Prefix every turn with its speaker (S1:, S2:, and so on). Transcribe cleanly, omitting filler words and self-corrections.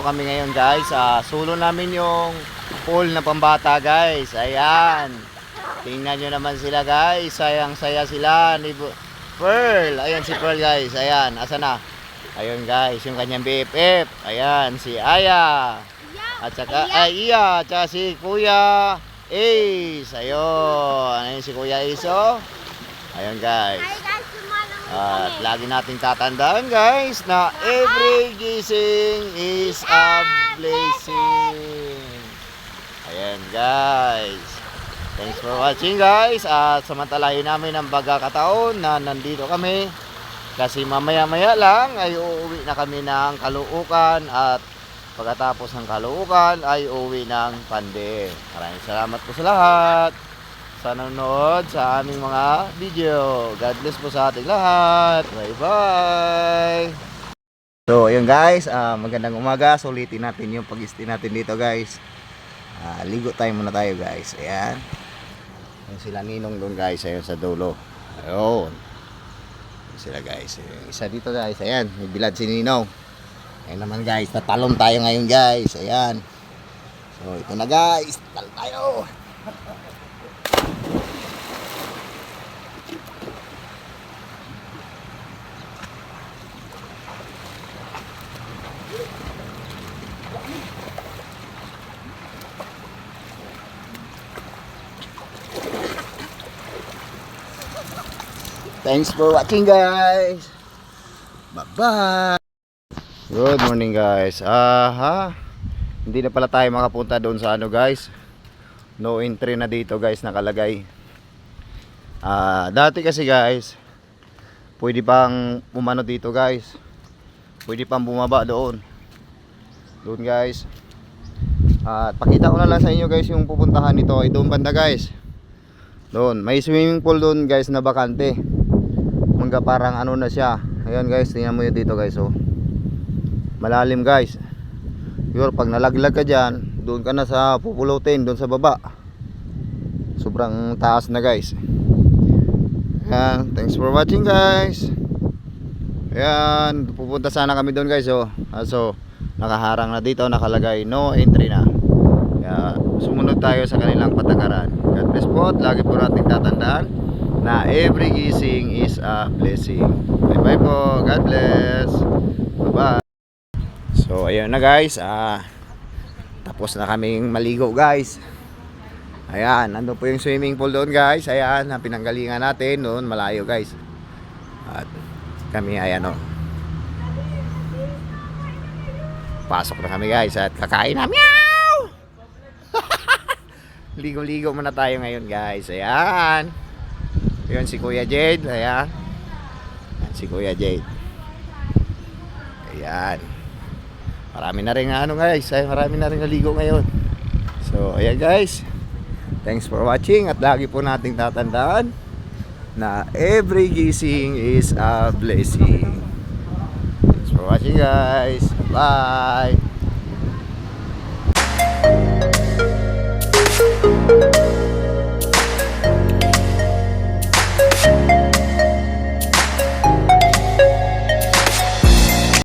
S1: kami ngayon guys. Sulo namin yung pool na pambata guys. Ayan. Tingnan nyo naman sila guys. Sayang saya sila ni Pearl. Ayan si Pearl guys. Ayan. Asa na? Ayun guys. Yung kanyang BFF. Ayan. Si Aya. At saka Iya. At saka si Kuya Ace. Ayun. Ayun si Kuya Ace oh. Ayun guys. At lagi nating tatandaan guys na every gising is a blessing. Ayan guys. Thanks for watching guys. At samantalahin namin ang pagkakataon na nandito kami. Kasi mamaya-maya lang ay uuwi na kami ng Caloocan. At pagkatapos ng Caloocan ay uuwi ng Pande. Maraming salamat po sa lahat sa nanonood sa aming mga video. God bless po sa ating lahat. Bye bye. So ayun guys, magandang umaga. Sulitin natin yung pag-stay natin dito guys. Ligo tayo muna tayo guys. Ayan. Ayun sila Ninong doon guys. Ayun sa dulo. Ayun. Ayun sila guys. Ayun, isa dito guys. Ayan. May bilad si Ninong. Ayun naman guys. Tatalon tayo ngayon guys. Ayan. So ito na guys. Tatalon tayo. Thanks for watching guys. Bye-bye. Good morning guys. Hindi na pala tayo makapunta doon sa ano guys. No entry na dito guys nakalagay. Dati kasi guys, pwede pang umano dito guys. Pwede pang bumaba doon. Doon guys. Pakita ko na lang sa inyo guys yung pupuntahan nito ay doon banda guys. Doon, may swimming pool doon guys na bakante. Mangga parang ano na siya. Ayan guys, tingnan mo yun dito guys oh. Malalim guys. Yun, pag nalaglag ka dyan, doon ka na sa pupulutin, doon sa baba. Sobrang taas na guys. Ayan, thanks for watching guys. Ayan, pupunta sana kami doon guys oh. So, nakaharang na dito, nakalagay no entry na. Kaya, sumunod tayo sa kanilang patakaran. God bless po at lagi po natin tatandaan na every gising is a blessing. Bye bye po. God bless. Bye bye. So ayun na guys. Tapos na kaming maligo guys. Ayan. Nandun po yung swimming pool doon guys. Ayan. Ang pinanggalingan natin doon. Malayo guys. At kami ayan o. Pasok na kami guys. At kakain na. Meow! Ligo-ligo muna tayo ngayon guys. Ayan. Yun si Kuya Jade. Ayan. Si Kuya Jade. Ayan. Marami na rin ano guys. Marami na rin naligo ngayon. So ayan guys. Thanks for watching. At lagi po nating tatandaan na every gising is a blessing. Thanks for watching guys. Bye.